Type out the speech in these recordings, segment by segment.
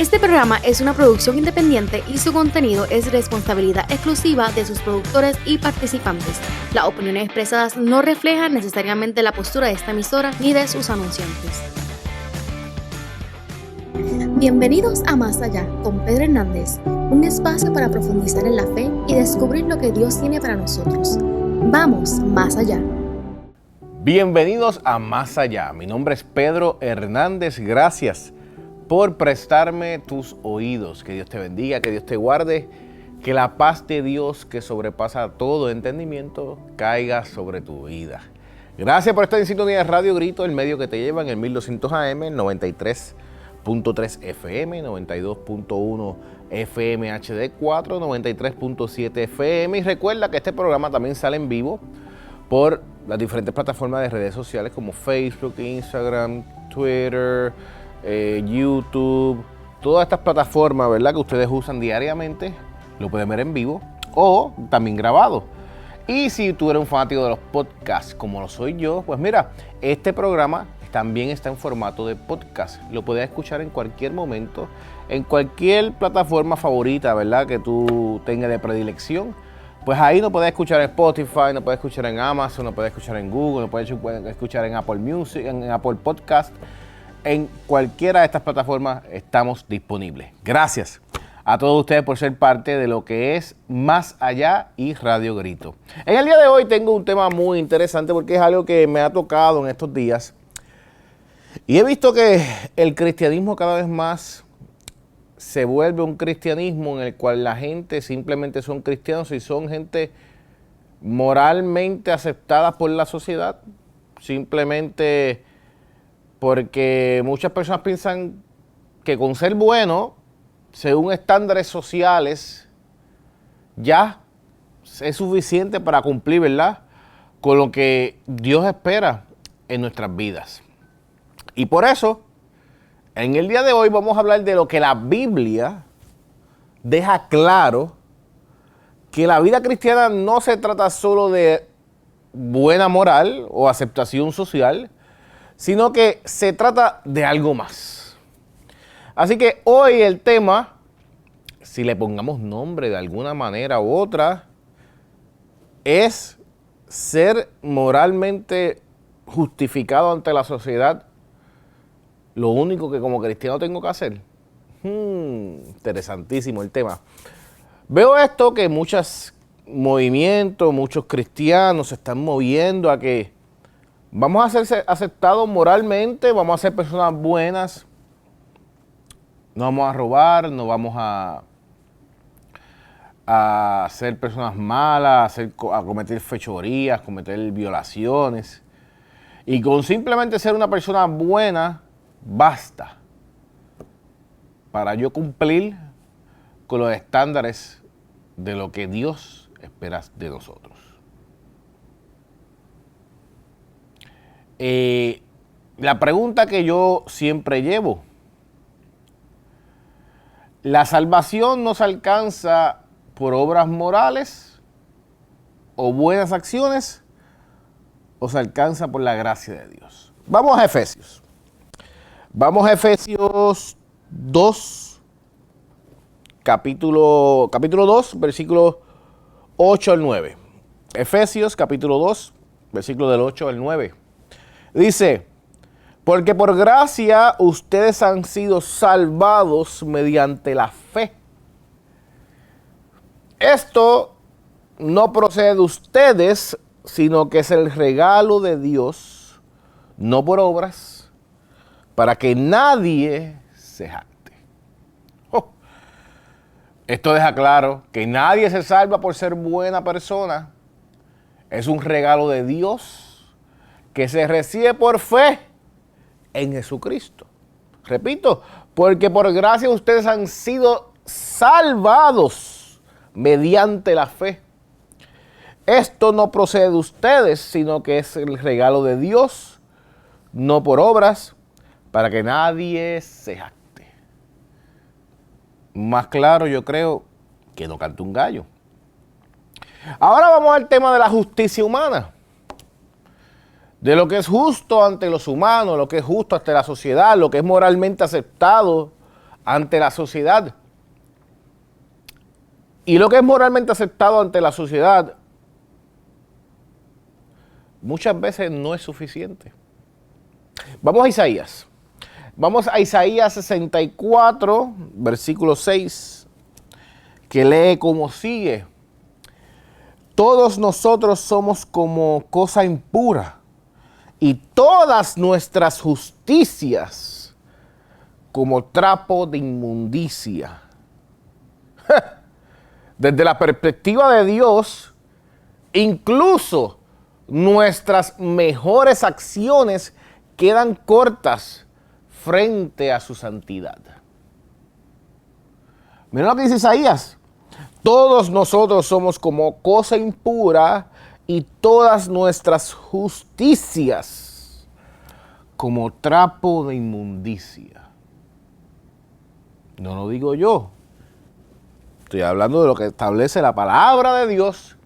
Este programa es una producción independiente y su contenido es responsabilidad exclusiva de sus productores y participantes. Las opiniones expresadas no reflejan necesariamente la postura de esta emisora ni de sus anunciantes. Bienvenidos a Más Allá con Pedro Hernández, un espacio para profundizar en la fe y descubrir lo que Dios tiene para nosotros. Vamos más allá. Bienvenidos a Más Allá. Mi nombre es Pedro Hernández. Gracias por prestarme tus oídos. Que Dios te bendiga, que Dios te guarde, que la paz de Dios que sobrepasa todo entendimiento caiga sobre tu vida. Gracias por estar en sintonía de Radio Grito, el medio que te lleva en el 1200 AM, 93.3 FM, 92.1 FM HD4, 93.7 FM. Y recuerda que este programa también sale en vivo por las diferentes plataformas de redes sociales como Facebook, Instagram, Twitter, YouTube, todas estas plataformas, ¿verdad?, que ustedes usan diariamente, lo pueden ver en vivo o también grabado. Y si tú eres un fanático de los podcasts, como lo soy yo, pues mira, este programa también está en formato de podcast. Lo puedes escuchar en cualquier momento, en cualquier plataforma favorita, ¿verdad?, que tú tengas de predilección. Pues ahí lo puedes escuchar en Spotify, lo puedes escuchar en Amazon, lo puedes escuchar en Google, lo puedes escuchar en Apple Music, en Apple Podcast. En cualquiera de estas plataformas estamos disponibles. Gracias a todos ustedes por ser parte de lo que es Más Allá y Radio Grito. En el día de hoy tengo un tema muy interesante porque es algo que me ha tocado en estos días. Y he visto que el cristianismo cada vez más se vuelve un cristianismo en el cual la gente simplemente son cristianos y son gente moralmente aceptada por la sociedad. Simplemente porque muchas personas piensan que con ser bueno, según estándares sociales, ya es suficiente para cumplir, ¿verdad?, con lo que Dios espera en nuestras vidas. Y por eso, en el día de hoy vamos a hablar de lo que la Biblia deja claro, que la vida cristiana no se trata solo de buena moral o aceptación social, sino que se trata de algo más. Así que hoy el tema, si le pongamos nombre de alguna manera u otra, es ser moralmente justificado ante la sociedad lo único que como cristiano tengo que hacer. Interesantísimo el tema. Veo esto que muchos movimientos, muchos cristianos se están moviendo a que vamos a ser aceptados moralmente, vamos a ser personas buenas, no vamos a robar, no vamos a ser personas malas, a cometer fechorías, cometer violaciones. Y con simplemente ser una persona buena, basta para yo cumplir con los estándares de lo que Dios espera de nosotros. La pregunta que yo siempre llevo: ¿la salvación no se alcanza por obras morales o buenas acciones, o se alcanza por la gracia de Dios? Vamos a Efesios. Vamos a Efesios 2, capítulo 2, versículos 8 al 9. Efesios capítulo 2, versículo del 8 al 9. Dice: porque por gracia ustedes han sido salvados mediante la fe. Esto no procede de ustedes, sino que es el regalo de Dios, no por obras, para que nadie se jacte. Esto deja claro que nadie se salva por ser buena persona. Es un regalo de Dios que se recibe por fe en Jesucristo. Repito, porque por gracia ustedes han sido salvados mediante la fe. Esto no procede de ustedes, sino que es el regalo de Dios, no por obras, para que nadie se jacte. Más claro, yo creo, que no cante un gallo. Ahora vamos al tema de la justicia humana. De lo que es justo ante los humanos, lo que es justo ante la sociedad, lo que es moralmente aceptado ante la sociedad. Y lo que es moralmente aceptado ante la sociedad muchas veces no es suficiente. Vamos a Isaías. Vamos a Isaías 64, versículo 6, que lee como sigue. Todos nosotros somos como cosa impura, y todas nuestras justicias como trapo de inmundicia. Desde la perspectiva de Dios, incluso nuestras mejores acciones quedan cortas frente a su santidad. Miren lo que dice Isaías. Todos nosotros somos como cosa impura y todas nuestras justicias como trapo de inmundicia. No lo digo yo. Estoy hablando de lo que establece la palabra de Dios,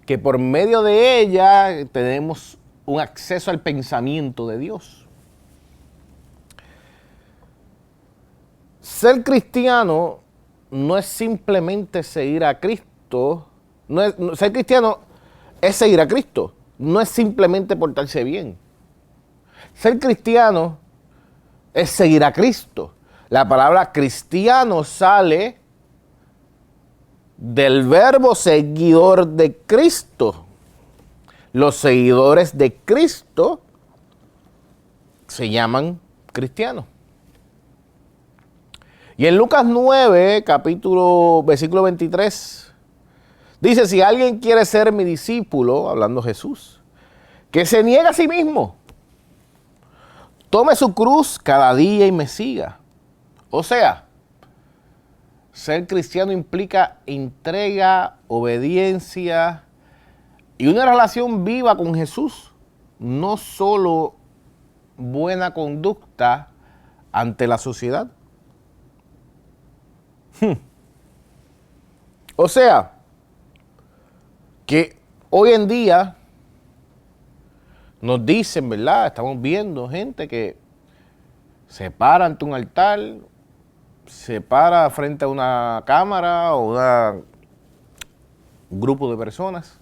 que por medio de ella tenemos un acceso al pensamiento de Dios. Ser cristiano no es simplemente seguir a Cristo. Ser cristiano es seguir a Cristo. No es simplemente portarse bien. Ser cristiano es seguir a Cristo. La palabra cristiano sale del verbo seguidor de Cristo. Los seguidores de Cristo se llaman cristianos. Y en Lucas 9, versículo 23, dice, si alguien quiere ser mi discípulo, hablando Jesús, que se niegue a sí mismo, tome su cruz cada día y me siga. O sea, ser cristiano implica entrega, obediencia y una relación viva con Jesús. No solo buena conducta ante la sociedad. O sea, que hoy en día nos dicen, ¿verdad? Estamos viendo gente que se para ante un altar, se para frente a una cámara o un grupo de personas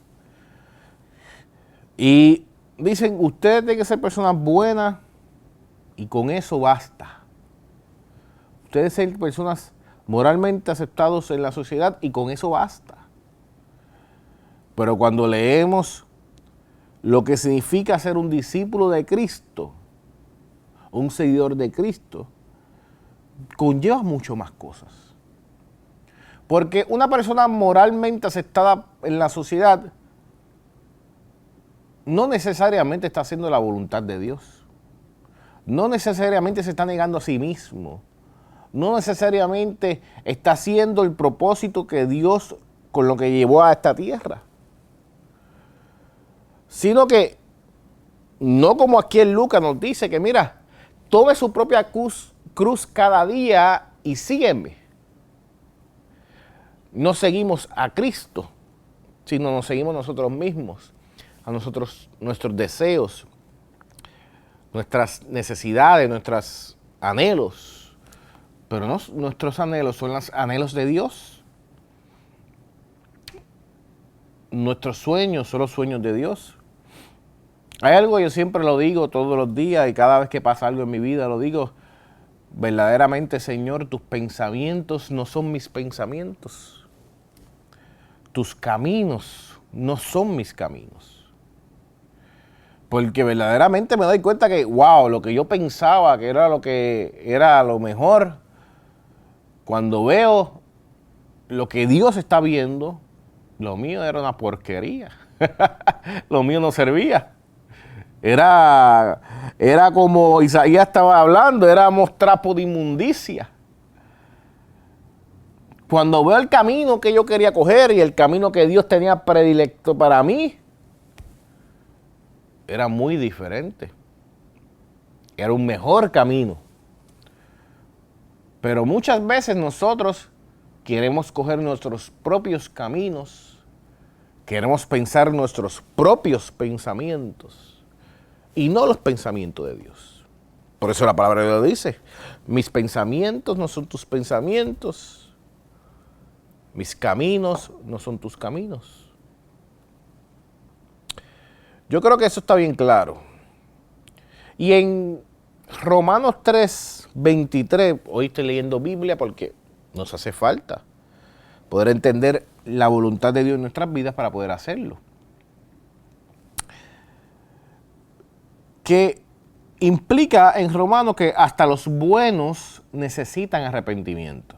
y dicen, ustedes tienen que ser personas buenas y con eso basta. Ustedes ser personas moralmente aceptados en la sociedad y con eso basta. Pero cuando leemos lo que significa ser un discípulo de Cristo, un seguidor de Cristo, conlleva mucho más cosas. Porque una persona moralmente aceptada en la sociedad no necesariamente está haciendo la voluntad de Dios. No necesariamente se está negando a sí mismo. No necesariamente está haciendo el propósito que Dios con lo que llevó a esta tierra. Sino que, no como aquí en Lucas nos dice que mira, tome su propia cruz cada día y sígueme. No seguimos a Cristo, sino nos seguimos nosotros mismos, a nosotros, nuestros deseos, nuestras necesidades, nuestros anhelos. Pero no, nuestros anhelos son los anhelos de Dios. Nuestros sueños son los sueños de Dios. Hay algo, yo siempre lo digo todos los días y cada vez que pasa algo en mi vida lo digo, verdaderamente, Señor, tus pensamientos no son mis pensamientos. Tus caminos no son mis caminos. Porque verdaderamente me doy cuenta que, wow, lo que yo pensaba que era lo mejor, cuando veo lo que Dios está viendo, lo mío era una porquería. Lo mío no servía. Era como Isaías estaba hablando, éramos trapo de inmundicia. Cuando veo el camino que yo quería coger y el camino que Dios tenía predilecto para mí, era muy diferente. Era un mejor camino. Pero muchas veces nosotros queremos coger nuestros propios caminos, queremos pensar nuestros propios pensamientos y no los pensamientos de Dios. Por eso la palabra de Dios dice, mis pensamientos no son tus pensamientos, mis caminos no son tus caminos. Yo creo que eso está bien claro. Y en Romanos 3, 23, hoy estoy leyendo Biblia porque nos hace falta poder entender la voluntad de Dios en nuestras vidas para poder hacerlo. Que implica en Romanos que hasta los buenos necesitan arrepentimiento.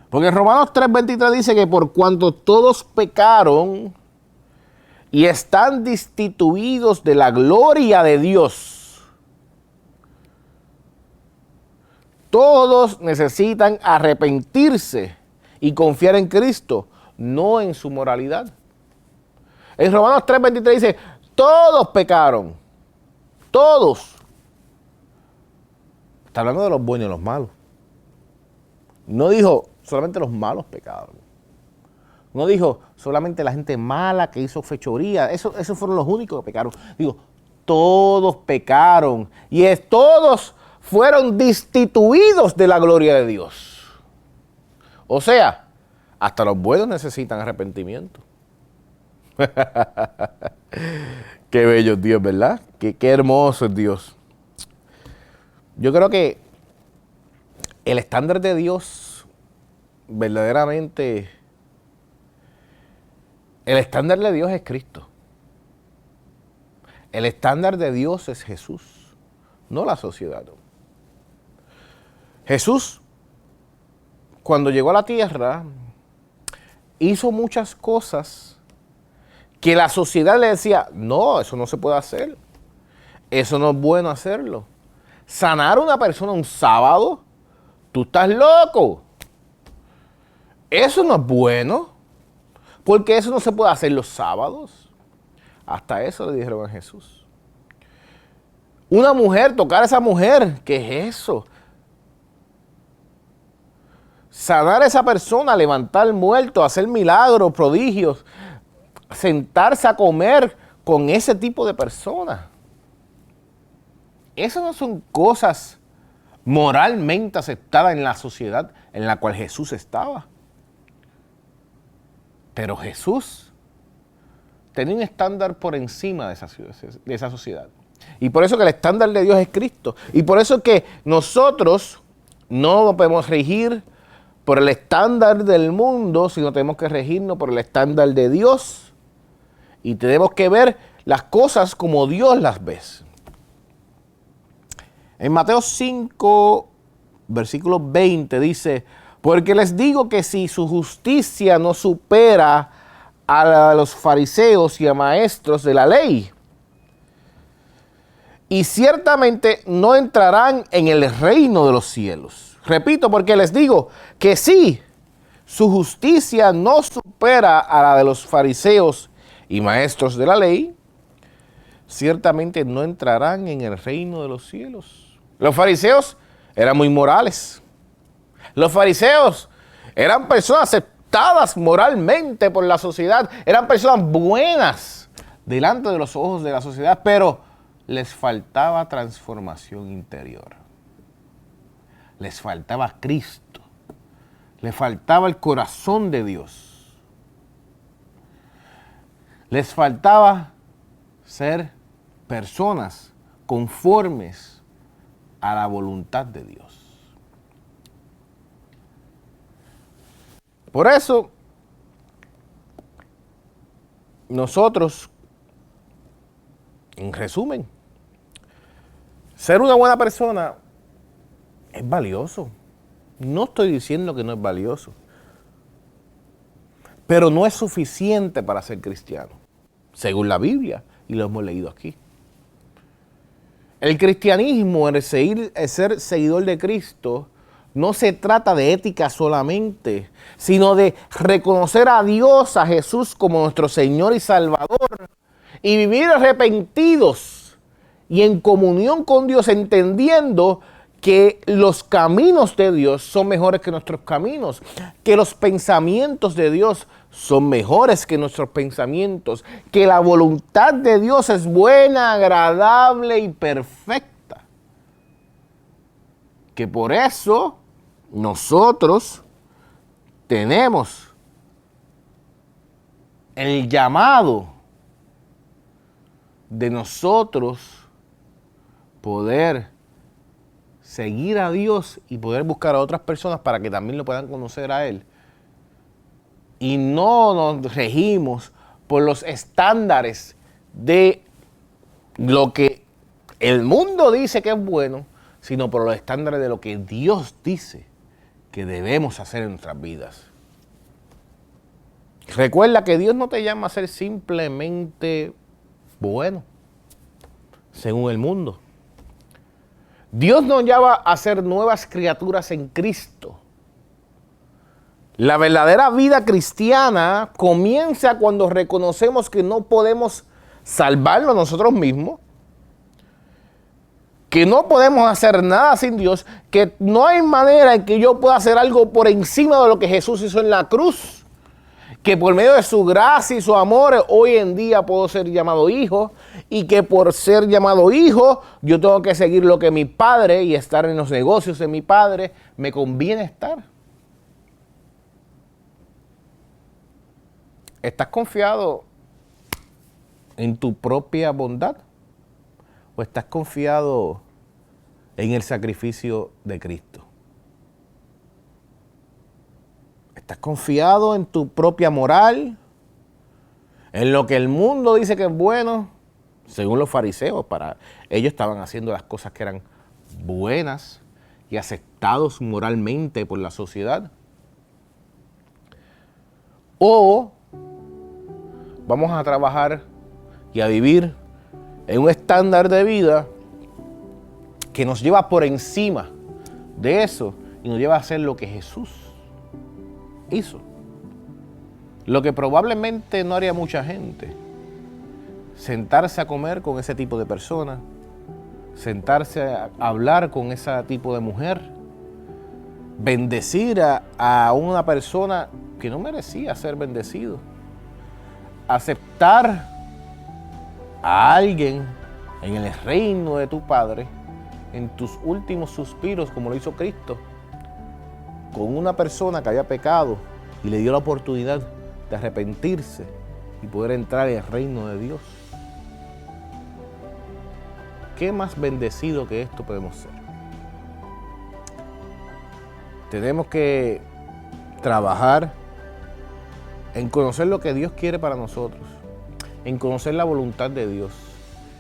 Porque en Romanos 3:23 dice que por cuanto todos pecaron y están destituidos de la gloria de Dios, todos necesitan arrepentirse y confiar en Cristo, no en su moralidad. En Romanos 3:23 dice, todos pecaron, todos. Está hablando de los buenos y los malos. No dijo solamente los malos pecaron. No dijo solamente la gente mala que hizo fechoría. Esos fueron los únicos que pecaron. Digo, todos pecaron y todos fueron destituidos de la gloria de Dios. O sea, hasta los buenos necesitan arrepentimiento. Qué bello es Dios, ¿verdad? Qué hermoso es Dios. Yo creo que el estándar de Dios, verdaderamente, el estándar de Dios es Cristo. El estándar de Dios es Jesús, no la sociedad. Jesús, cuando llegó a la tierra, hizo muchas cosas que la sociedad le decía, no, eso no se puede hacer. Eso no es bueno hacerlo. Sanar a una persona un sábado, tú estás loco. Eso no es bueno, porque eso no se puede hacer los sábados. Hasta eso le dijeron a Jesús. Una mujer, tocar a esa mujer, ¿qué es eso? Sanar a esa persona, levantar muertos, hacer milagros, prodigios, sentarse a comer con ese tipo de personas. Esas no son cosas moralmente aceptadas en la sociedad en la cual Jesús estaba. Pero Jesús tenía un estándar por encima de esa sociedad. Y por eso que el estándar de Dios es Cristo. Y por eso que nosotros no podemos regir por el estándar del mundo, sino tenemos que regirnos por el estándar de Dios. Y tenemos que ver las cosas como Dios las ve. En Mateo 5, versículo 20 dice, porque les digo que si su justicia no supera a la de los fariseos y a maestros de la ley, y ciertamente no entrarán en el reino de los cielos. Repito, porque les digo que si su justicia no supera a la de los fariseos y maestros de la ley, ciertamente no entrarán en el reino de los cielos. Los fariseos eran muy morales. Los fariseos eran personas aceptadas moralmente por la sociedad. Eran personas buenas delante de los ojos de la sociedad, pero les faltaba transformación interior. Les faltaba Cristo. Les faltaba el corazón de Dios. Les faltaba ser personas conformes a la voluntad de Dios. Por eso, nosotros, en resumen, ser una buena persona es valioso. No estoy diciendo que no es valioso, pero no es suficiente para ser cristiano, según la Biblia, y lo hemos leído aquí. El cristianismo, el ser seguidor de Cristo, no se trata de ética solamente, sino de reconocer a Dios, a Jesús como nuestro Señor y Salvador, y vivir arrepentidos y en comunión con Dios, entendiendo que los caminos de Dios son mejores que nuestros caminos, que los pensamientos de Dios son mejores que nuestros pensamientos, que la voluntad de Dios es buena, agradable y perfecta. que por eso nosotros tenemos el llamado de nosotros poder seguir a Dios y poder buscar a otras personas para que también lo puedan conocer a Él. Y no nos regimos por los estándares de lo que el mundo dice que es bueno, sino por los estándares de lo que Dios dice que debemos hacer en nuestras vidas. Recuerda que Dios no te llama a ser simplemente bueno, según el mundo. Dios nos llama a ser nuevas criaturas en Cristo. La verdadera vida cristiana comienza cuando reconocemos que no podemos salvarnos nosotros mismos, que no podemos hacer nada sin Dios, que no hay manera en que yo pueda hacer algo por encima de lo que Jesús hizo en la cruz, que por medio de su gracia y su amor hoy en día puedo ser llamado hijo, y que por ser llamado hijo yo tengo que seguir lo que mi padre y estar en los negocios de mi padre me conviene estar. ¿Estás confiado en tu propia bondad? ¿O estás confiado en el sacrificio de Cristo? ¿Estás confiado en tu propia moral? ¿En lo que el mundo dice que es bueno? Según los fariseos, para ellos estaban haciendo las cosas que eran buenas y aceptados moralmente por la sociedad. O vamos a trabajar y a vivir en un estándar de vida que nos lleva por encima de eso y nos lleva a hacer lo que Jesús hizo. Lo que probablemente no haría mucha gente. Sentarse a comer con ese tipo de persona, sentarse a hablar con ese tipo de mujer, bendecir a una persona que no merecía ser bendecido, aceptar a alguien en el reino de tu Padre en tus últimos suspiros, como lo hizo Cristo, con una persona que había pecado y le dio la oportunidad de arrepentirse y poder entrar en el reino de Dios. ¿Qué más bendecido que esto podemos ser? Tenemos que trabajar en conocer lo que Dios quiere para nosotros, en conocer la voluntad de Dios,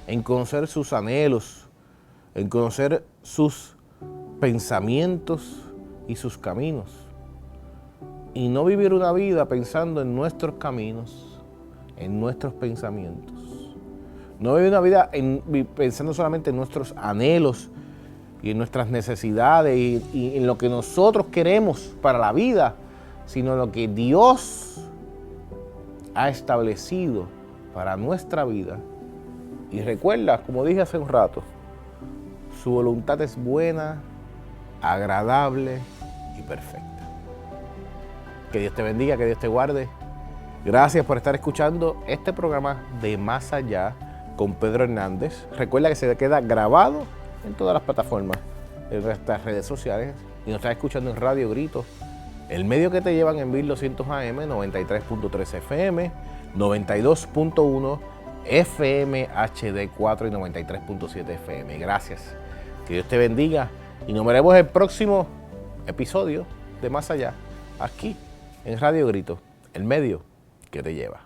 en conocer sus anhelos, en conocer sus pensamientos y sus caminos. Y no vivir una vida pensando en nuestros caminos, en nuestros pensamientos. No vivir una vida pensando solamente en nuestros anhelos y en nuestras necesidades y en lo que nosotros queremos para la vida, sino en lo que Dios ha establecido para nuestra vida. Y recuerda, como dije hace un rato, su voluntad es buena, agradable y perfecta. Que Dios te bendiga, que Dios te guarde. Gracias por estar escuchando este programa de Más Allá con Pedro Hernández. Recuerda que se queda grabado en todas las plataformas, en nuestras redes sociales, y nos estás escuchando en Radio Grito, el medio que te llevan en 1200 AM, 93.3 FM, 92.1 FM HD 4 y 93.7 FM. Gracias. Que Dios te bendiga y nos veremos el próximo episodio de Más Allá, aquí en Radio Grito, el medio que te lleva.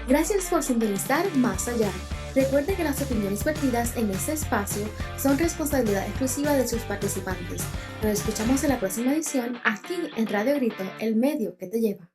Gracias por sintonizar Más Allá. Recuerde que las opiniones vertidas en este espacio son responsabilidad exclusiva de sus participantes. Nos escuchamos en la próxima edición aquí en Radio Grito, el medio que te lleva.